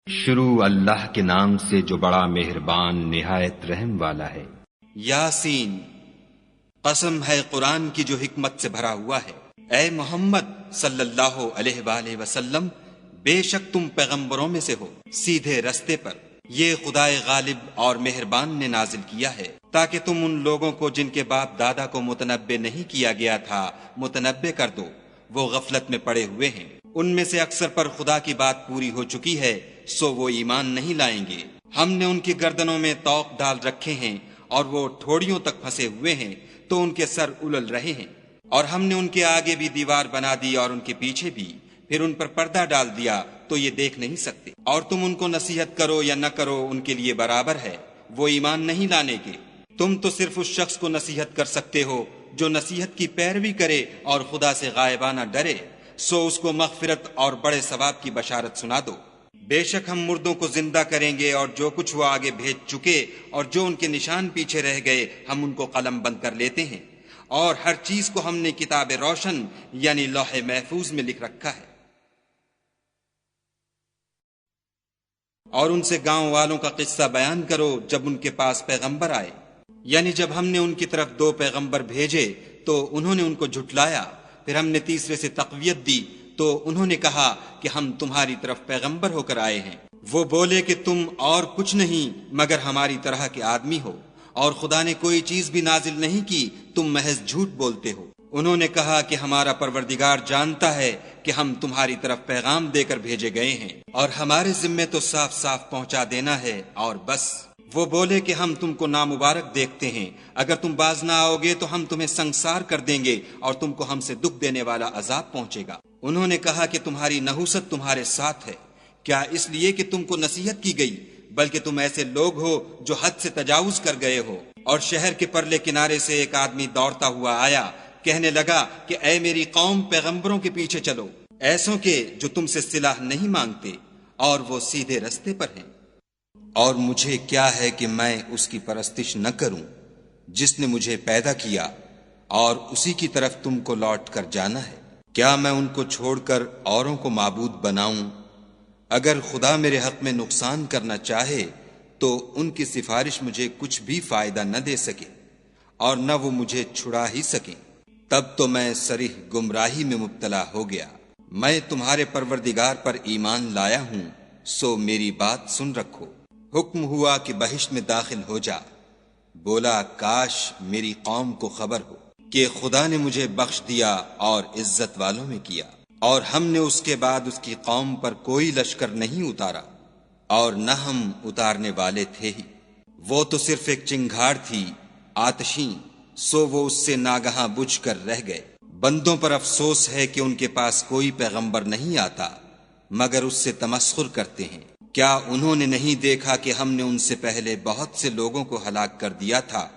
شروع اللہ کے نام سے جو بڑا مہربان نہایت رحم والا ہے۔ یاسین، قسم ہے قرآن کی جو حکمت سے بھرا ہوا ہے۔ اے محمد صلی اللہ علیہ وآلہ وسلم، بے شک تم پیغمبروں میں سے ہو سیدھے رستے پر۔ یہ خدائے غالب اور مہربان نے نازل کیا ہے تاکہ تم ان لوگوں کو جن کے باپ دادا کو متنبع نہیں کیا گیا تھا متنبع کر دو، وہ غفلت میں پڑے ہوئے ہیں۔ ان میں سے اکثر پر خدا کی بات پوری ہو چکی ہے، سو وہ ایمان نہیں لائیں گے۔ ہم نے ان کی گردنوں میں طوق ڈال رکھے ہیں اور وہ ٹھوڑیوں تک پھنسے ہوئے ہیں تو ان کے سر الل رہے ہیں، اور ہم نے ان کے آگے بھی دیوار بنا دی اور ان کے پیچھے بھی، پھر ان پر پردہ ڈال دیا تو یہ دیکھ نہیں سکتے۔ اور تم ان کو نصیحت کرو یا نہ کرو ان کے لیے برابر ہے، وہ ایمان نہیں لانے کے۔ تم تو صرف اس شخص کو نصیحت کر سکتے ہو جو نصیحت کی پیروی کرے اور خدا سے غائبانہ ڈرے، سو اس کو مغفرت اور بڑے ثواب کی بشارت سنا دو۔ بے شک ہم مردوں کو زندہ کریں گے، اور جو کچھ وہ آگے بھیج چکے اور جو ان کے نشان پیچھے رہ گئے ہم ان کو قلم بند کر لیتے ہیں، اور ہر چیز کو ہم نے کتاب روشن یعنی لوح محفوظ میں لکھ رکھا ہے۔ اور ان سے گاؤں والوں کا قصہ بیان کرو جب ان کے پاس پیغمبر آئے، یعنی جب ہم نے ان کی طرف 2 پیغمبر بھیجے تو انہوں نے ان کو جھٹلایا، پھر ہم نے تیسرے سے تقویت دی تو انہوں نے کہا کہ ہم تمہاری طرف پیغمبر ہو کر آئے ہیں۔ وہ بولے کہ تم اور کچھ نہیں مگر ہماری طرح کے آدمی ہو، اور خدا نے کوئی چیز بھی نازل نہیں کی، تم محض جھوٹ بولتے ہو۔ انہوں نے کہا کہ ہمارا پروردگار جانتا ہے کہ ہم تمہاری طرف پیغام دے کر بھیجے گئے ہیں، اور ہمارے ذمے تو صاف صاف پہنچا دینا ہے اور بس۔ وہ بولے کہ ہم تم کو نامبارک دیکھتے ہیں، اگر تم باز نہ آؤ گے تو ہم تمہیں سنگسار کر دیں گے اور تم کو ہم سے دکھ دینے والا عذاب پہنچے گا۔ انہوں نے کہا کہ تمہاری نحوست تمہارے ساتھ ہے، کیا اس لیے کہ تم کو نصیحت کی گئی؟ بلکہ تم ایسے لوگ ہو جو حد سے تجاوز کر گئے ہو۔ اور شہر کے پرلے کنارے سے ایک آدمی دوڑتا ہوا آیا، کہنے لگا کہ اے میری قوم، پیغمبروں کے پیچھے چلو، ایسوں کے جو تم سے صلاح نہیں مانگتے اور وہ سیدھے رستے پر ہیں۔ اور مجھے کیا ہے کہ میں اس کی پرستش نہ کروں جس نے مجھے پیدا کیا، اور اسی کی طرف تم کو لوٹ کر جانا ہے۔ کیا میں ان کو چھوڑ کر اوروں کو معبود بناؤں؟ اگر خدا میرے حق میں نقصان کرنا چاہے تو ان کی سفارش مجھے کچھ بھی فائدہ نہ دے سکے، اور نہ وہ مجھے چھڑا ہی سکیں۔ تب تو میں صریح گمراہی میں مبتلا ہو گیا۔ میں تمہارے پروردگار پر ایمان لایا ہوں، سو میری بات سن رکھو۔ حکم ہوا کہ بہشت میں داخل ہو جا۔ بولا کاش میری قوم کو خبر ہو کہ خدا نے مجھے بخش دیا اور عزت والوں میں کیا، اور ہم نے اس کے بعد اس کی قوم پر کوئی لشکر نہیں اتارا، اور نہ ہم اتارنے والے تھے ہی۔ وہ تو صرف ایک چنگھاڑ تھی آتشیں، سو وہ اس سے ناگہاں بجھ کر رہ گئے۔ بندوں پر افسوس ہے کہ ان کے پاس کوئی پیغمبر نہیں آتا مگر اس سے تمسخر کرتے ہیں۔ کیا انہوں نے نہیں دیکھا کہ ہم نے ان سے پہلے بہت سے لوگوں کو ہلاک کر دیا تھا؟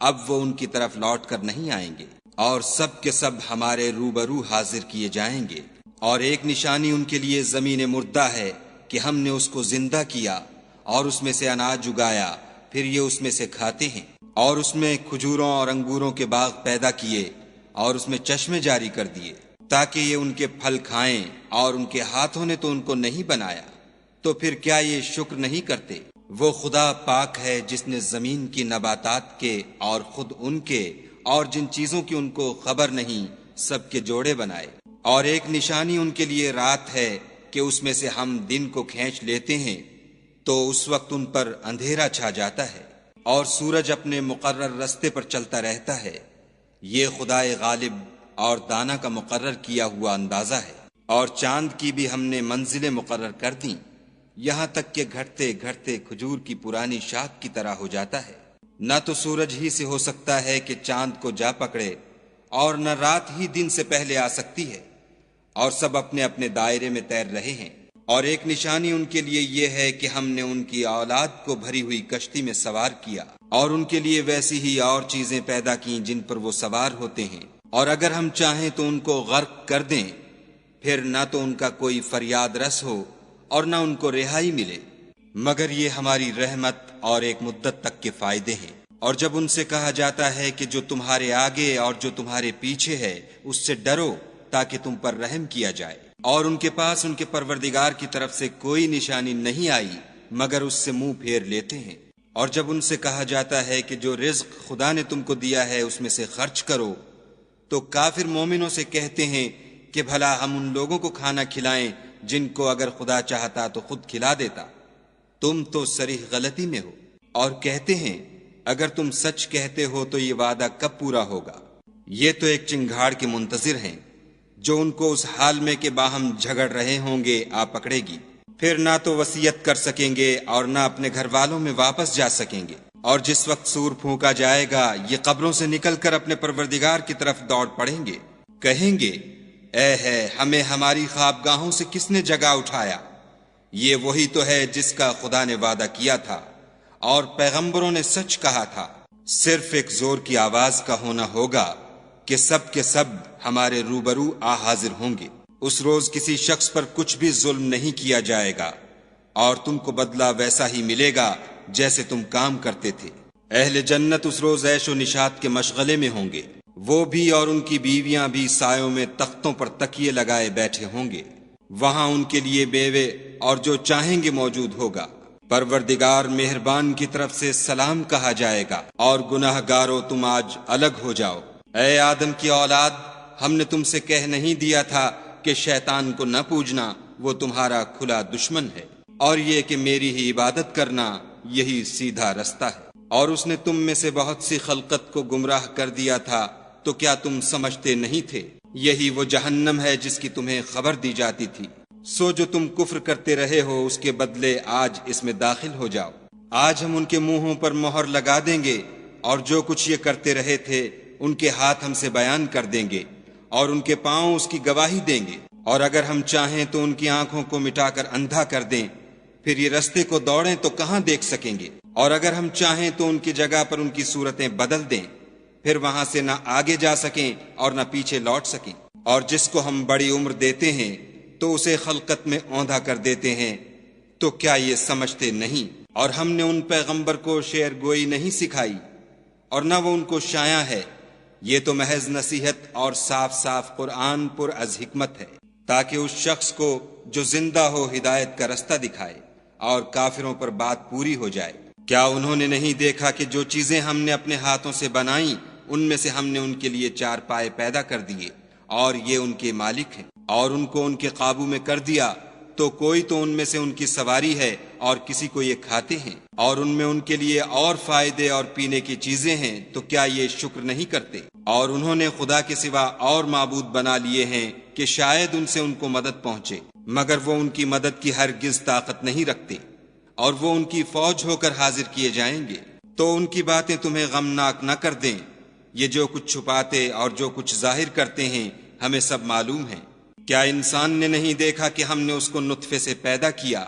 اب وہ ان کی طرف لوٹ کر نہیں آئیں گے، اور سب کے سب ہمارے روبرو حاضر کیے جائیں گے۔ اور ایک نشانی ان کے لیے زمین مردہ ہے کہ ہم نے اس کو زندہ کیا اور اس میں سے اناج اگایا، پھر یہ اس میں سے کھاتے ہیں، اور اس میں کھجوروں اور انگوروں کے باغ پیدا کیے اور اس میں چشمے جاری کر دیے تاکہ یہ ان کے پھل کھائیں، اور ان کے ہاتھوں نے تو ان کو نہیں بنایا، تو پھر کیا یہ شکر نہیں کرتے؟ وہ خدا پاک ہے جس نے زمین کی نباتات کے اور خود ان کے اور جن چیزوں کی ان کو خبر نہیں سب کے جوڑے بنائے۔ اور ایک نشانی ان کے لیے رات ہے کہ اس میں سے ہم دن کو کھینچ لیتے ہیں تو اس وقت ان پر اندھیرا چھا جاتا ہے، اور سورج اپنے مقرر رستے پر چلتا رہتا ہے۔ یہ خدائے غالب اور دانا کا مقرر کیا ہوا اندازہ ہے۔ اور چاند کی بھی ہم نے منزلیں مقرر کر دیں، یہاں تک کہ گھٹتے گھٹتے کھجور کی پرانی شاخ کی طرح ہو جاتا ہے۔ نہ تو سورج ہی سے ہو سکتا ہے کہ چاند کو جا پکڑے، اور نہ رات ہی دن سے پہلے آ سکتی ہے، اور سب اپنے اپنے دائرے میں تیر رہے ہیں۔ اور ایک نشانی ان کے لیے یہ ہے کہ ہم نے ان کی اولاد کو بھری ہوئی کشتی میں سوار کیا، اور ان کے لیے ویسی ہی اور چیزیں پیدا کیں جن پر وہ سوار ہوتے ہیں، اور اگر ہم چاہیں تو ان کو غرق کر دیں، پھر نہ تو ان کا کوئی فریاد رس ہو اور نہ ان کو رہائی ملے، مگر یہ ہماری رحمت اور ایک مدت تک کے فائدے ہیں۔ اور جب ان سے کہا جاتا ہے کہ جو تمہارے آگے اور جو تمہارے پیچھے ہے اس سے ڈرو تاکہ تم پر رحم کیا جائے، اور ان کے پاس ان کے پروردگار کی طرف سے کوئی نشانی نہیں آئی مگر اس سے منہ پھیر لیتے ہیں۔ اور جب ان سے کہا جاتا ہے کہ جو رزق خدا نے تم کو دیا ہے اس میں سے خرچ کرو، تو کافر مومنوں سے کہتے ہیں کہ بھلا ہم ان لوگوں کو کھانا کھلائیں جن کو اگر خدا چاہتا تو خود کھلا دیتا، تم تو صریح غلطی میں ہو۔ اور کہتے ہیں اگر تم سچ کہتے ہو تو یہ وعدہ کب پورا ہوگا؟ یہ تو ایک چنگھاڑ کے منتظر ہیں جو ان کو اس حال میں کہ باہم جھگڑ رہے ہوں گے آ پکڑے گی، پھر نہ تو وصیت کر سکیں گے اور نہ اپنے گھر والوں میں واپس جا سکیں گے۔ اور جس وقت سور پھونکا جائے گا یہ قبروں سے نکل کر اپنے پروردگار کی طرف دوڑ پڑیں گے، کہیں گے اے ہے ہمیں ہماری خوابگاہوں سے کس نے جگا اٹھایا؟ یہ وہی تو ہے جس کا خدا نے وعدہ کیا تھا اور پیغمبروں نے سچ کہا تھا۔ صرف ایک زور کی آواز کا ہونا ہوگا کہ سب کے سب ہمارے روبرو آ حاضر ہوں گے۔ اس روز کسی شخص پر کچھ بھی ظلم نہیں کیا جائے گا اور تم کو بدلہ ویسا ہی ملے گا جیسے تم کام کرتے تھے۔ اہل جنت اس روز عیش و نشاط کے مشغلے میں ہوں گے، وہ بھی اور ان کی بیویاں بھی سایوں میں تختوں پر تکیے لگائے بیٹھے ہوں گے، وہاں ان کے لیے بیوے اور جو چاہیں گے موجود ہوگا۔ پروردگار مہربان کی طرف سے سلام کہا جائے گا اور گناہ گارو تم آج الگ ہو جاؤ۔ اے آدم کی اولاد، ہم نے تم سے کہہ نہیں دیا تھا کہ شیطان کو نہ پوجنا، وہ تمہارا کھلا دشمن ہے، اور یہ کہ میری ہی عبادت کرنا یہی سیدھا رستہ ہے۔ اور اس نے تم میں سے بہت سی خلقت کو گمراہ کر دیا تھا، تو کیا تم سمجھتے نہیں تھے؟ یہی وہ جہنم ہے جس کی تمہیں خبر دی جاتی تھی۔ سو جو تم کفر کرتے رہے ہو اس کے بدلے آج اس میں داخل ہو جاؤ۔ آج ہم ان کے منہوں پر مہر لگا دیں گے اور جو کچھ یہ کرتے رہے تھے ان کے ہاتھ ہم سے بیان کر دیں گے اور ان کے پاؤں اس کی گواہی دیں گے۔ اور اگر ہم چاہیں تو ان کی آنکھوں کو مٹا کر اندھا کر دیں، پھر یہ رستے کو دوڑیں تو کہاں دیکھ سکیں گے؟ اور اگر ہم چاہیں تو ان کی جگہ پر ان کی صورتیں بدل دیں، پھر وہاں سے نہ آگے جا سکیں اور نہ پیچھے لوٹ سکیں۔ اور جس کو ہم بڑی عمر دیتے ہیں تو اسے خلقت میں اوندھا کر دیتے ہیں، تو کیا یہ سمجھتے نہیں؟ اور ہم نے ان پیغمبر کو شعر گوئی نہیں سکھائی اور نہ وہ ان کو شایع ہے، یہ تو محض نصیحت اور صاف صاف قرآن پر از حکمت ہے، تاکہ اس شخص کو جو زندہ ہو ہدایت کا رستہ دکھائے اور کافروں پر بات پوری ہو جائے۔ کیا انہوں نے نہیں دیکھا کہ جو چیزیں ہم نے اپنے ہاتھوں سے بنائیں ان میں سے ہم نے ان کے لیے چار پائے پیدا کر دیے اور یہ ان کے مالک ہیں، اور ان کو ان کے قابو میں کر دیا تو کوئی تو ان میں سے ان کی سواری ہے اور کسی کو یہ کھاتے ہیں، اور ان میں ان کے لیے اور فائدے اور پینے کی چیزیں ہیں، تو کیا یہ شکر نہیں کرتے؟ اور انہوں نے خدا کے سوا اور معبود بنا لیے ہیں کہ شاید ان سے ان کو مدد پہنچے، مگر وہ ان کی مدد کی ہرگز طاقت نہیں رکھتے، اور وہ ان کی فوج ہو کر حاضر کیے جائیں گے۔ تو ان کی باتیں تمہیں غمناک نہ کر دیں، یہ جو کچھ چھپاتے اور جو کچھ ظاہر کرتے ہیں ہمیں سب معلوم ہے۔ کیا انسان نے نہیں دیکھا کہ ہم نے اس کو نطفے سے پیدا کیا،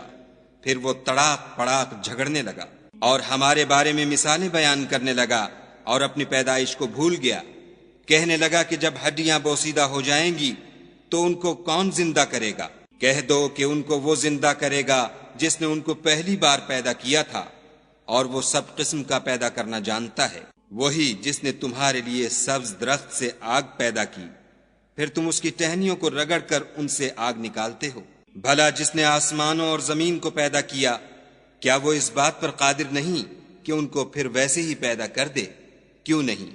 پھر وہ تڑاک پڑاک جھگڑنے لگا اور ہمارے بارے میں مثالیں بیان کرنے لگا اور اپنی پیدائش کو بھول گیا، کہنے لگا کہ جب ہڈیاں بوسیدہ ہو جائیں گی تو ان کو کون زندہ کرے گا؟ کہہ دو کہ ان کو وہ زندہ کرے گا جس نے ان کو پہلی بار پیدا کیا تھا، اور وہ سب قسم کا پیدا کرنا جانتا ہے، وہی جس نے تمہارے لیے سبز درخت سے آگ پیدا کی، پھر تم اس کی ٹہنیوں کو رگڑ کر ان سے آگ نکالتے ہو۔ بھلا جس نے آسمانوں اور زمین کو پیدا کیا، کیا وہ اس بات پر قادر نہیں کہ ان کو پھر ویسے ہی پیدا کر دے؟ کیوں نہیں؟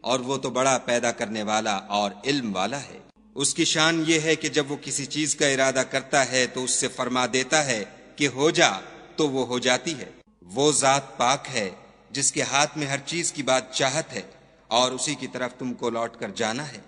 اور وہ تو بڑا پیدا کرنے والا اور علم والا ہے۔ اس کی شان یہ ہے کہ جب وہ کسی چیز کا ارادہ کرتا ہے تو اس سے فرما دیتا ہے کہ ہو جا، تو وہ ہو جاتی ہے۔ وہ ذات پاک ہے جس کے ہاتھ میں ہر چیز کی بات چاہت ہے، اور اسی کی طرف تم کو لوٹ کر جانا ہے۔